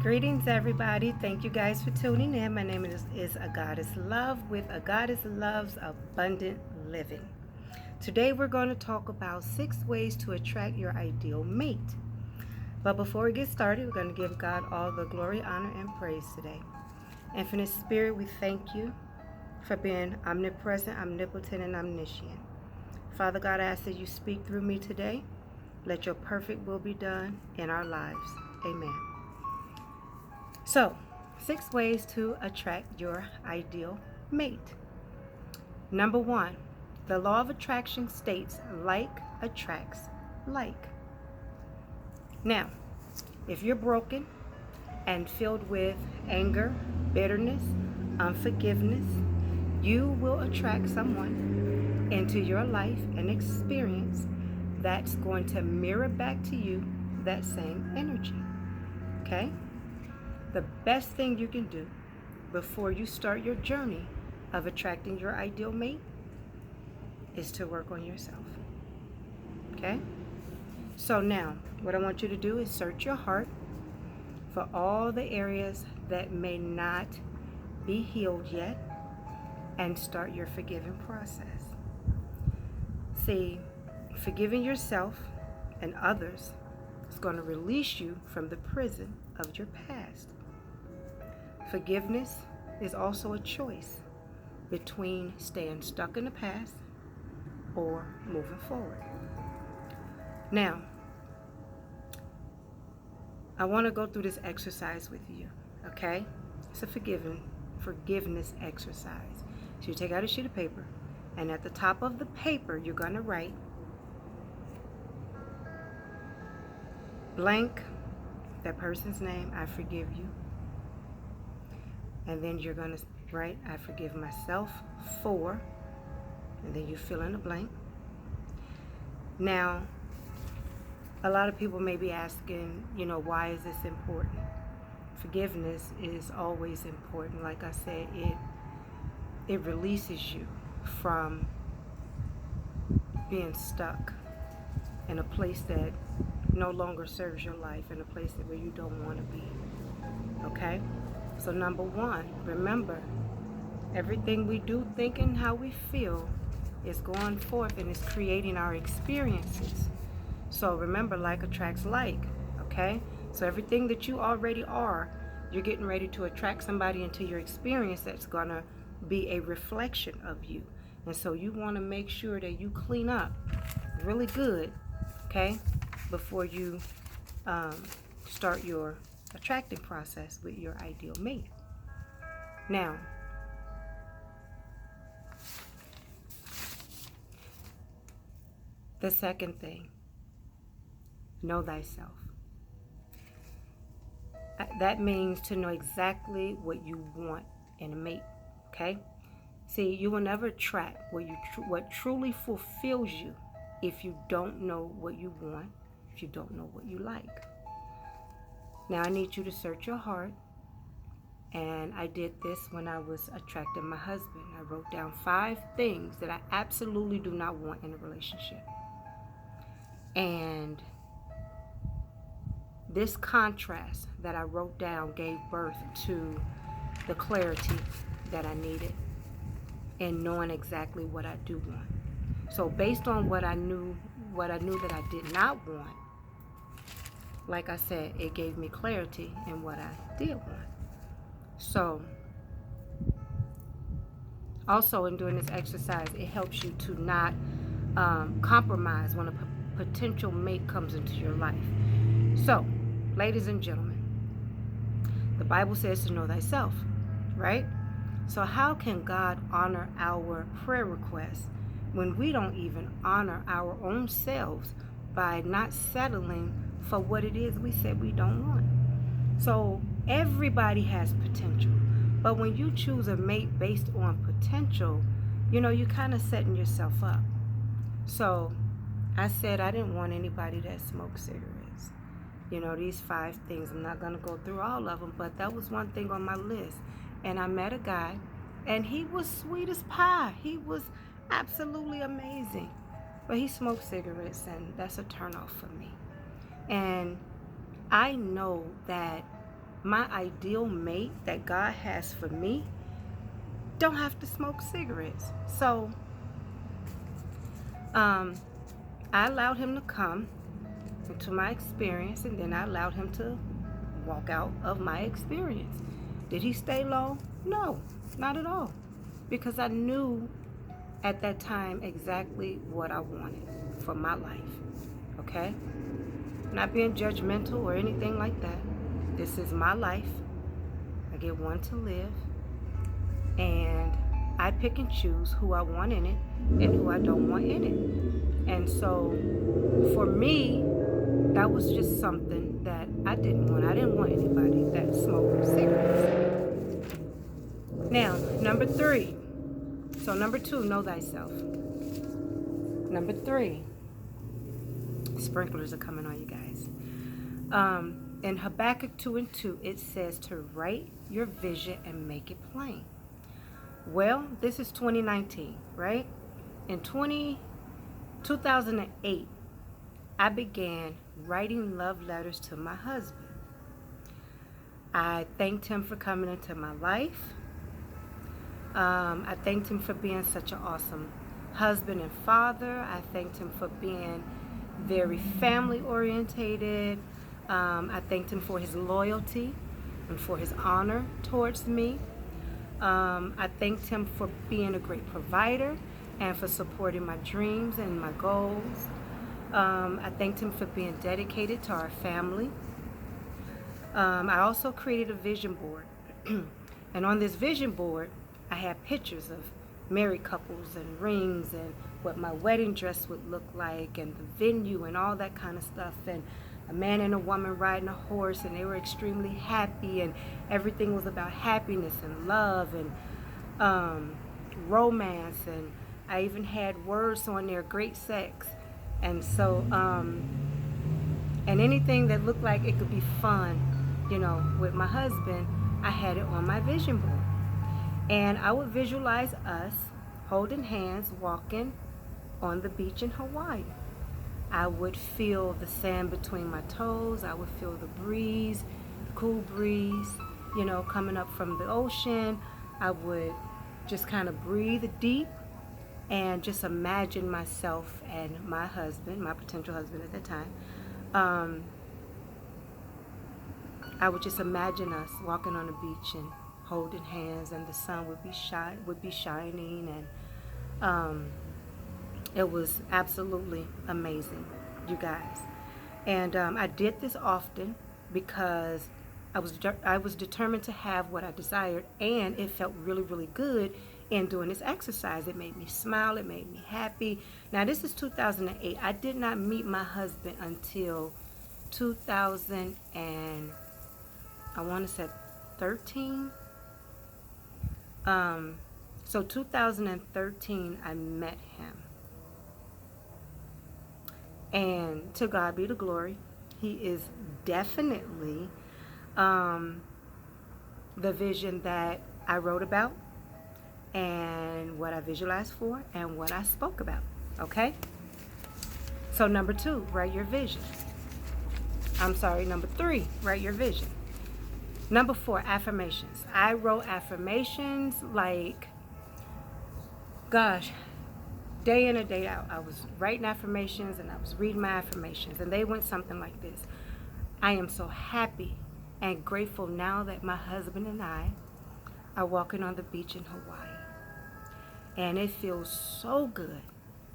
Greetings, everybody. Thank you guys for tuning in. My name is A Goddess Love with A Goddess Love's Abundant Living. Today, we're going to talk about 6 ways to attract your ideal mate. But before we get started, we're going to give God all the glory, honor, and praise today. Infinite Spirit, we thank you for being omnipresent, omnipotent, and omniscient. Father God, I ask that you speak through me today. Let your perfect will be done in our lives. Amen. So, 6 ways to attract your ideal mate. Number 1, the law of attraction states like attracts like. Now, if you're broken and filled with anger, bitterness, unforgiveness, you will attract someone into your life and experience that's going to mirror back to you that same energy. Okay? The best thing you can do before you start your journey of attracting your ideal mate is to work on yourself. Okay? So now, what I want you to do is search your heart for all the areas that may not be healed yet and start your forgiving process. See, forgiving yourself and others is going to release you from the prison of your past. Forgiveness is also a choice between staying stuck in the past or moving forward. Now, I want to go through this exercise with you, okay? It's a forgiveness exercise. So you take out a sheet of paper, and at the top of the paper, you're going to write blank, that person's name, I forgive you. And then you're going to write, I forgive myself for, and then you fill in the blank. Now, a lot of people may be asking, why is this important? Forgiveness is always important. Like I said, it releases you from being stuck in a place that no longer serves your life, in a place where you don't want to be. Okay? So number 1, remember, everything we do, think, and how we feel is going forth and is creating our experiences. So remember, like attracts like, okay? So everything that you already are, you're getting ready to attract somebody into your experience that's going to be a reflection of you. And so you want to make sure that you clean up really good, okay, before you start your attracting process with your ideal mate. Now, the second thing, know thyself. That means to know exactly what you want in a mate, okay? See, you will never attract what truly fulfills you if you don't know what you want, if you don't know what you like. Now, I need you to search your heart. And I did this when I was attracting my husband. I wrote down 5 things that I absolutely do not want in a relationship. And this contrast that I wrote down gave birth to the clarity that I needed in knowing exactly what I do want. So based on what I knew that I did not want, like I said, it gave me clarity in what I did want. So, also in doing this exercise, it helps you to not compromise when a potential mate comes into your life. So, ladies and gentlemen, the Bible says to know thyself, right? So how can God honor our prayer requests when we don't even honor our own selves by not settling for what it is we said we don't want? So everybody has potential, but when you choose a mate based on potential, you're kind of setting yourself up. So I said I didn't want anybody that smoked cigarettes. These 5 things, I'm not going to go through all of them, but that was one thing on my list. And I met a guy, and he was sweet as pie. He was absolutely amazing. But he smoked cigarettes, and that's a turnoff for me. And I know that my ideal mate that God has for me don't have to smoke cigarettes. So I allowed him to come into my experience, and then I allowed him to walk out of my experience. Did he stay long? No, not at all. Because I knew at that time exactly what I wanted for my life. Okay? Not being judgmental or anything like that. This is my life. I get one to live. And I pick and choose who I want in it and who I don't want in it. And so for me, that was just something that I didn't want. I didn't want anybody that smoked cigarettes. Now, number 3. So number 2, know thyself. Number 3, sprinklers are coming on you guys. In Habakkuk 2:2, it says to write your vision and make it plain. Well, this is 2019, right? In 2008, I began writing love letters to my husband. I thanked him for coming into my life. I thanked him for being such an awesome husband and father. I thanked him for being very family orientated. I thanked him for his loyalty and for his honor towards me. I thanked him for being a great provider and for supporting my dreams and my goals. I thanked him for being dedicated to our family. I also created a vision board. And on this vision board, I had pictures of married couples and rings and what my wedding dress would look like and the venue and all that kind of stuff, and a man and a woman riding a horse, and they were extremely happy, and everything was about happiness and love and romance, and I even had words on there, great sex. And so and anything that looked like it could be fun, with my husband, I had it on my vision board. And I would visualize us holding hands, walking on the beach in Hawaii. I would feel the sand between my toes. I would feel the breeze, cool breeze, coming up from the ocean. I would just kind of breathe deep and just imagine myself and my husband, my potential husband at the time. I would just imagine us walking on the beach and holding hands, and the sun would be shining, and it was absolutely amazing, you guys. And I did this often because I was determined to have what I desired, and it felt really, really good in doing this exercise. It made me smile. It made me happy. Now, this is 2008. I did not meet my husband until 2000 and I want to say 13. So 2013, I met him. And to God be the glory. He is definitely the vision that I wrote about and what I visualized for and what I spoke about. Okay? So number 2, write your vision. Number 3, write your vision. Number 4, affirmations. I wrote affirmations like, gosh, day in and day out. I was writing affirmations and I was reading my affirmations, and they went something like this. I am so happy and grateful now that my husband and I are walking on the beach in Hawaii. And it feels so good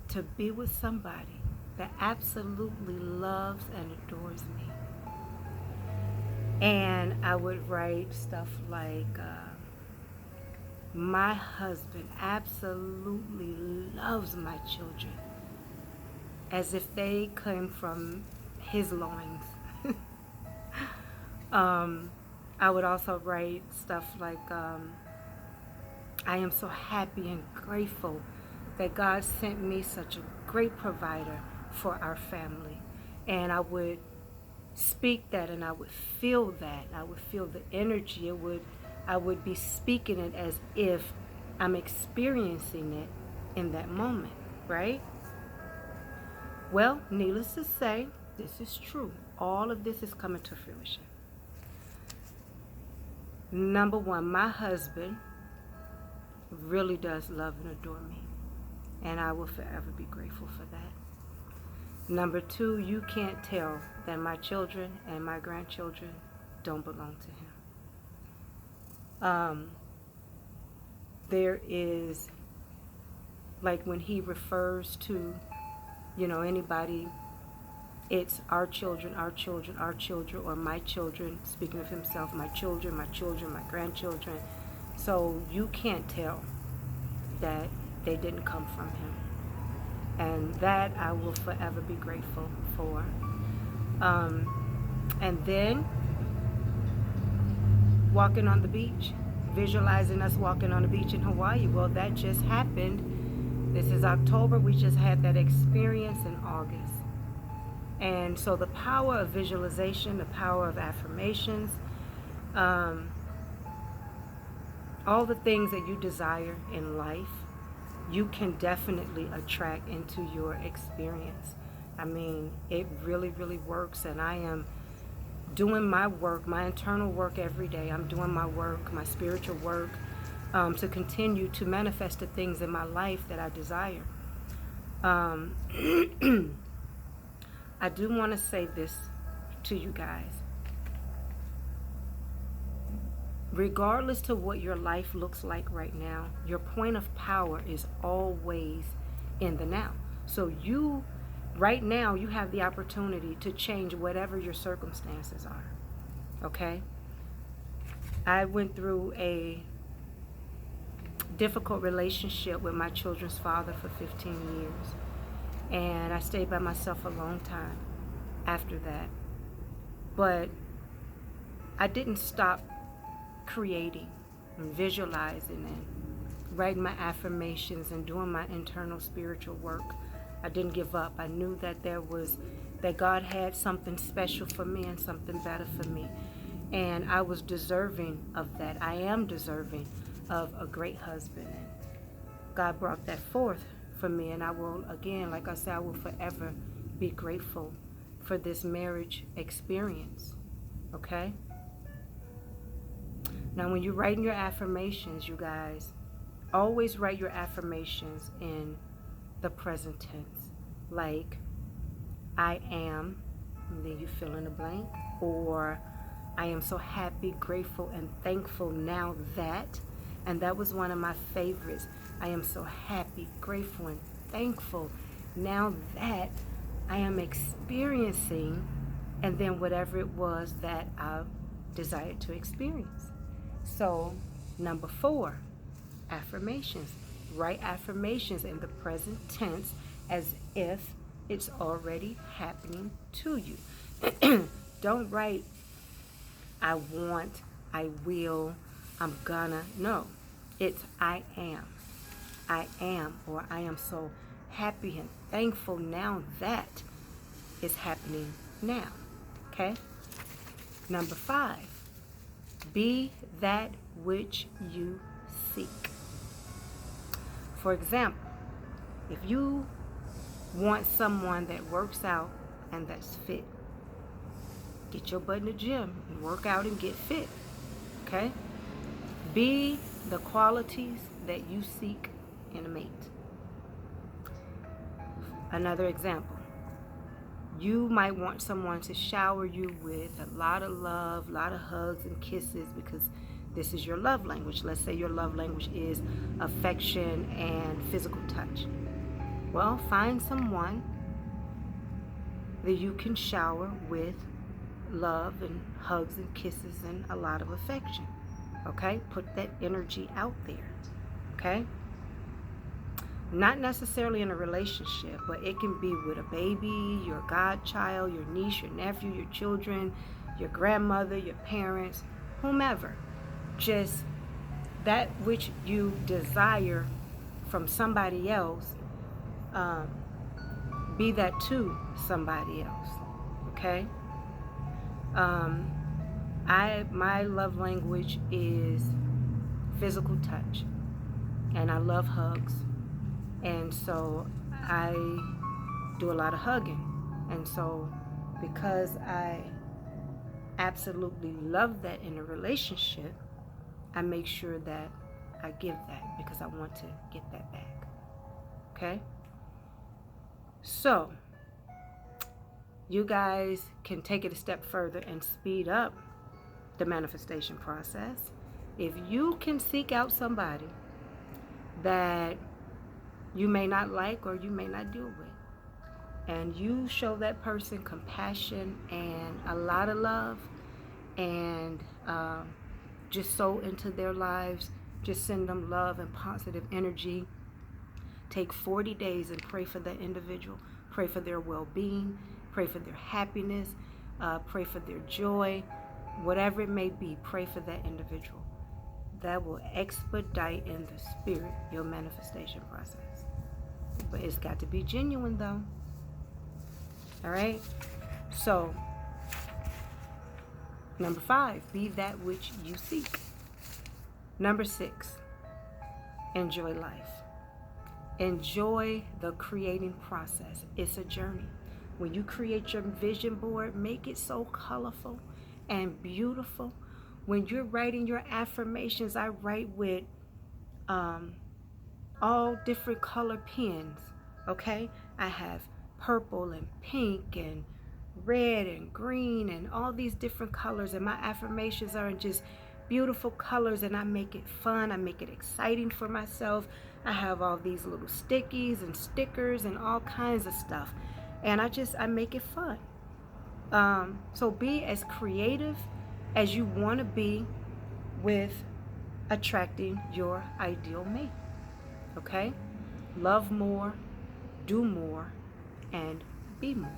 to be with somebody that absolutely loves and adores me. And I would write stuff like, my husband absolutely loves my children as if they came from his loins. I would also write stuff like, I am so happy and grateful that God sent me such a great provider for our family. And I would speak that, and I would feel that. I would feel the energy. I would be speaking it as if I'm experiencing it in that moment, right? Well, needless to say, this is true. All of this is coming to fruition. Number one, my husband really does love and adore me, and I will forever be grateful for that. Number two, you can't tell that my children and my grandchildren don't belong to him. There is, like when he refers to, anybody, it's our children, our children, our children, or my children, speaking of himself, my children, my children, my grandchildren. So you can't tell that they didn't come from him. And that I will forever be grateful for. And then walking on the beach, visualizing us walking on the beach in Hawaii. Well, that just happened. This is October. We just had that experience in August. And so the power of visualization, the power of affirmations, all the things that you desire in life, you can definitely attract into your experience. I mean, it really, really works. And I am doing my work, my internal work every day. I'm doing my work, my spiritual work, to continue to manifest the things in my life that I desire. I do want to say this to you guys. Regardless to what your life looks like right now, your point of power is always in the now. So right now, you have the opportunity to change whatever your circumstances are. Okay? I went through a difficult relationship with my children's father for 15 years. And I stayed by myself a long time after that. But I didn't stop creating and visualizing and writing my affirmations and doing my internal spiritual work. I didn't give up. I knew that that God had something special for me and something better for me. And I was deserving of that. I am deserving of a great husband. And God brought that forth for me. And I will, again, like I said, I will forever be grateful for this marriage experience. Okay? Now, when you're writing your affirmations, you guys, always write your affirmations in the present tense. Like, I am, and then you fill in the blank. Or, I am so happy, grateful, and thankful now that. And that was one of my favorites. I am so happy, grateful, and thankful now that I am experiencing, and then whatever it was that I desired to experience. So, number 4, affirmations. Write affirmations in the present tense as if it's already happening to you. Don't write, I want, I will, I'm gonna. No, it's I am. I am, or I am so happy and thankful now that it's happening now. Okay? Number 5, be that which you seek. For example, if you want someone that works out and that's fit, get your butt in the gym and work out and get fit. Okay? Be the qualities that you seek in a mate. Another example. You might want someone to shower you with a lot of love, a lot of hugs and kisses because this is your love language. Let's say your love language is affection and physical touch. Well, find someone that you can shower with love and hugs and kisses and a lot of affection. Okay? Put that energy out there. Okay? Not necessarily in a relationship, but it can be with a baby, your godchild, your niece, your nephew, your children, your grandmother, your parents, whomever. Just that which you desire from somebody else, be that to somebody else. Okay? My love language is physical touch, and I love hugs. And so I do a lot of hugging. And so because I absolutely love that in a relationship, I make sure that I give that because I want to get that back. Okay? So, you guys can take it a step further and speed up the manifestation process. If you can seek out somebody that you may not like or you may not deal with, and you show that person compassion and a lot of love, and just sow into their lives, just send them love and positive energy. Take 40 days and pray for that individual. Pray for their well-being. Pray for their happiness. Pray for their joy. Whatever it may be, pray for that individual. That will expedite in the spirit your manifestation process. But it's got to be genuine though. All right? So, number 5, be that which you seek. Number 6, enjoy life. Enjoy the creating process. It's a journey. When you create your vision board, make it so colorful and beautiful. When you're writing your affirmations, I write with all different color pens, okay? I have purple and pink and red and green and all these different colors, and my affirmations are in just beautiful colors, and I make it fun. I make it exciting for myself. I have all these little stickies and stickers and all kinds of stuff, and I make it fun. So be as creative as you want to be with attracting your ideal mate. Okay? Love more, do more, and be more.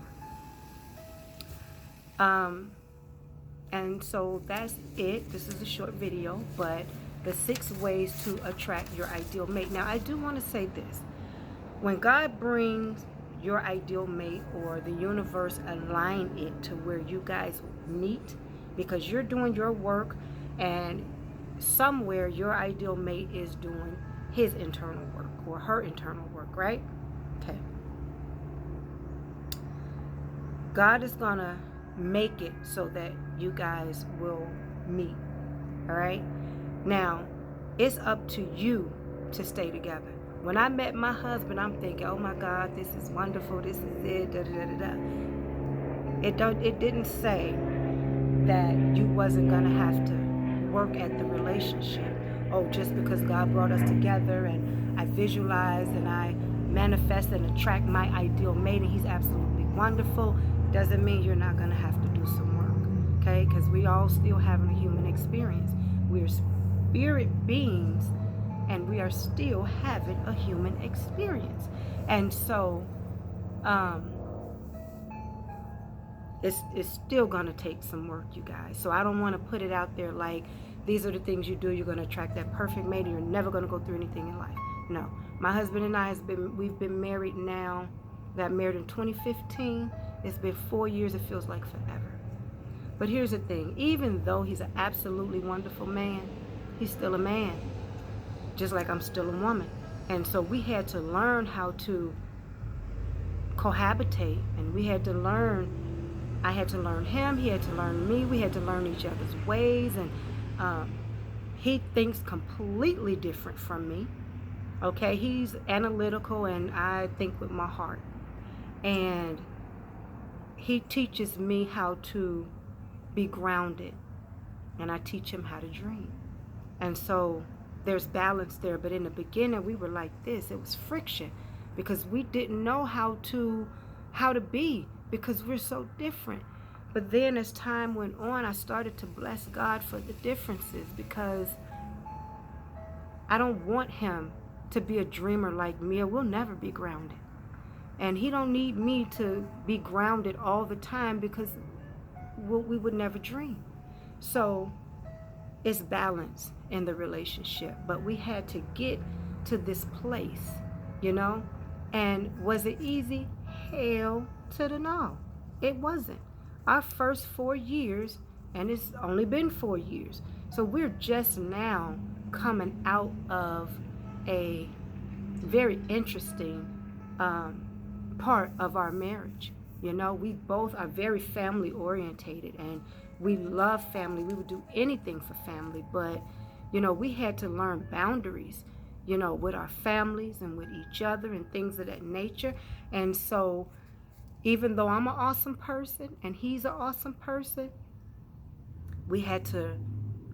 And so that's it. This is a short video, but the 6 ways to attract your ideal mate. Now, I do want to say this. When God brings your ideal mate, or the universe align it to where you guys meet, because you're doing your work and somewhere your ideal mate is doing his internal work or her internal work, right? Okay. God is gonna make it so that you guys will meet. All right? Now, it's up to you to stay together. When I met my husband, I'm thinking, oh my God, this is wonderful, this is it, da da da da. It didn't say that you wasn't gonna have to work at the relationship. Oh, just because God brought us together and I visualized and I manifest and attract my ideal mate and he's absolutely wonderful, doesn't mean you're not gonna have to do some work, okay? Because we all still having a human experience. We're spirit beings and we are still having a human experience. And so, it's still gonna take some work, you guys. So I don't want to put it out there like these are the things you do, you're gonna attract that perfect mate, and you're never gonna go through anything in life. No, my husband and I we've been married now. Got married in 2015. It's been 4 years. It feels like forever. But here's the thing: even though he's an absolutely wonderful man, he's still a man, just like I'm still a woman. And so we had to learn how to cohabitate, and we had to learn. I had to learn him, he had to learn me, we had to learn each other's ways, and he thinks completely different from me. Okay, he's analytical and I think with my heart. And he teaches me how to be grounded, and I teach him how to dream. And so there's balance there, but in the beginning we were like this. It was friction because we didn't know how to be, because we're so different. But then as time went on, I started to bless God for the differences, because I don't want him to be a dreamer like me, or we'll never be grounded. And he don't need me to be grounded all the time, because we would never dream. So it's balance in the relationship, but we had to get to this place, you know. And was it easy? Hell to the no. It wasn't. Our first 4 years, and it's only been 4 years, so we're just now coming out of a very interesting part of our marriage. You know, we both are very family orientated, and we love family. We would do anything for family, but We had to learn boundaries, with our families and with each other and things of that nature. And so, even though I'm an awesome person and he's an awesome person, we had to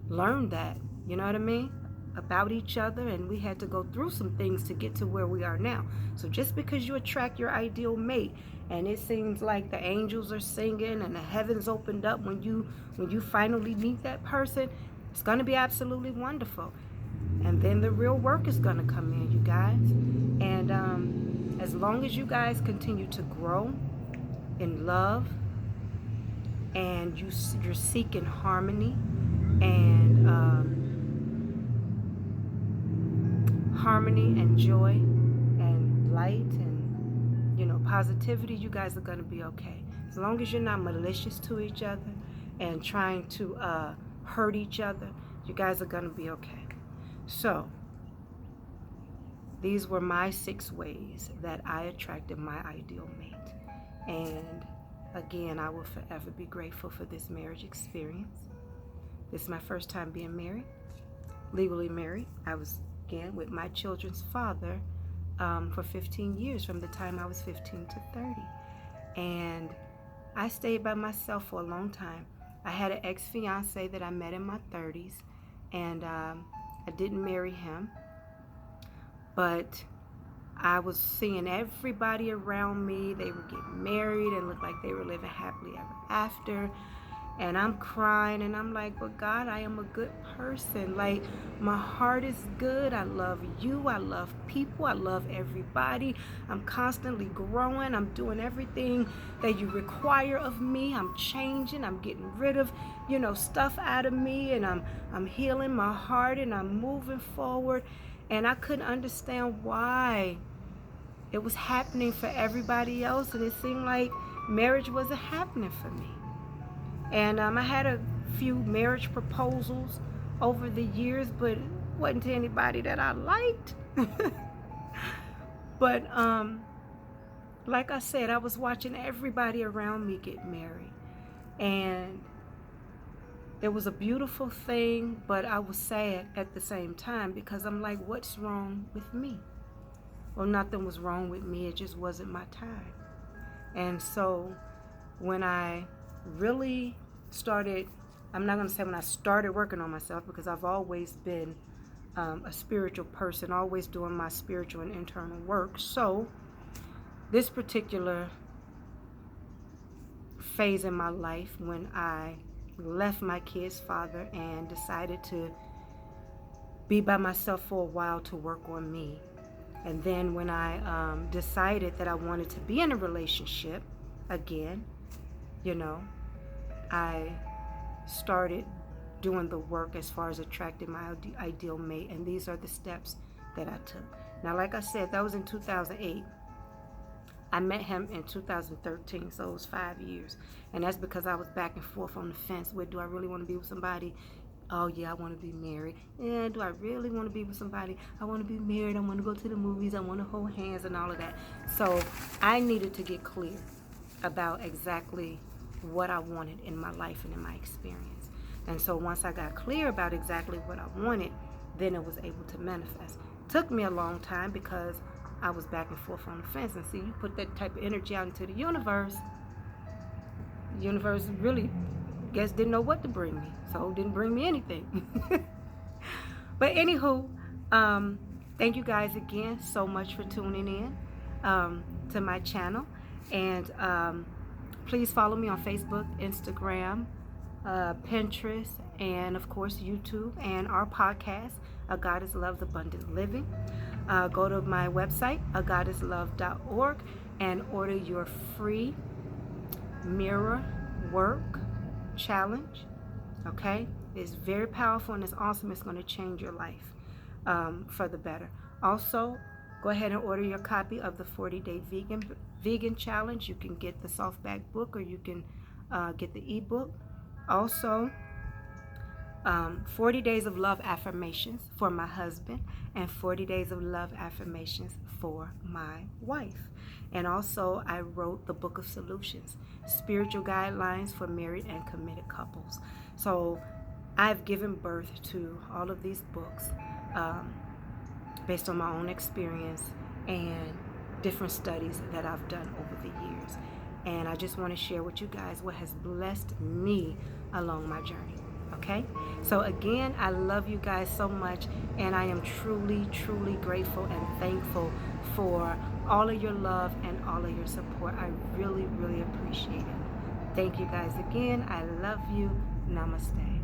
learn that, you know what I mean, about each other, and we had to go through some things to get to where we are now. So just because you attract your ideal mate and it seems like the angels are singing and the heavens opened up when you finally meet that person, it's going to be absolutely wonderful. And then the real work is going to come in, you guys. And as long as you guys continue to grow in love, and you're seeking harmony and joy and light and positivity, you guys are going to be okay. As long as you're not malicious to each other and trying to hurt each other, you guys are going to be okay. So these were my 6 ways that I attracted my ideal mate. And again, I will forever be grateful for this marriage experience. This is my first time being married, legally married. I was, again, with my children's father for 15 years, from the time I was 15 to 30. And I stayed by myself for a long time. I had an ex-fiance that I met in my 30s, and I didn't marry him. But I was seeing everybody around me, they were getting married and looked like they were living happily ever after. And I'm crying and I'm like, but God, I am a good person. Like, my heart is good. I love you. I love people. I love everybody. I'm constantly growing. I'm doing everything that you require of me. I'm changing. I'm getting rid of, stuff out of me. And I'm healing my heart and I'm moving forward. And I couldn't understand why it was happening for everybody else. And it seemed like marriage wasn't happening for me. And I had a few marriage proposals over the years, but it wasn't to anybody that I liked. But like I said, I was watching everybody around me get married. And it was a beautiful thing, but I was sad at the same time because I'm like, what's wrong with me? Well, nothing was wrong with me. It just wasn't my time. And so when I really started, I'm not going to say when I started working on myself, because I've always been a spiritual person, always doing my spiritual and internal work. So this particular phase in my life, when I left my kid's father and decided to be by myself for a while to work on me, and then when I decided that I wanted to be in a relationship again, I started doing the work as far as attracting my ideal mate, and these are the steps that I took. Now, like I said, that was in 2008. I met him in 2013, so it was 5 years. And that's because I was back and forth on the fence with, do I really want to be with somebody? Oh, yeah, I want to be married. Yeah, do I really want to be with somebody? I want to be married. I want to go to the movies. I want to hold hands and all of that. So I needed to get clear about exactly what I wanted in my life and in my experience. And so once I got clear about exactly what I wanted, then it was able to manifest. Took me a long time because I was back and forth on the fence. And see, you put that type of energy out into the universe really, didn't know what to bring me. So it didn't bring me anything. But anywho, thank you guys again so much for tuning in to my channel. And please follow me on Facebook, Instagram, Pinterest, and of course YouTube, and our podcast, A Goddess Loves Abundant Living. Go to my website, agoddesslove.org, and order your free mirror work challenge. Okay, it's very powerful and it's awesome. It's going to change your life for the better. Also, go ahead and order your copy of the 40-day vegan challenge. You can get the softback book, or you can get the ebook. Also, 40 days of love affirmations for my husband, and 40 days of love affirmations for my wife. And also, I wrote the Book of Solutions, spiritual guidelines for married and committed couples. So I've given birth to all of these books um, based on my own experience and different studies that I've done over the years. And I just want to share with you guys what has blessed me along my journey. Okay? So, again, I love you guys so much, and I am truly, truly grateful and thankful for all of your love and all of your support. I really, really appreciate it. Thank you guys again. I love you. Namaste.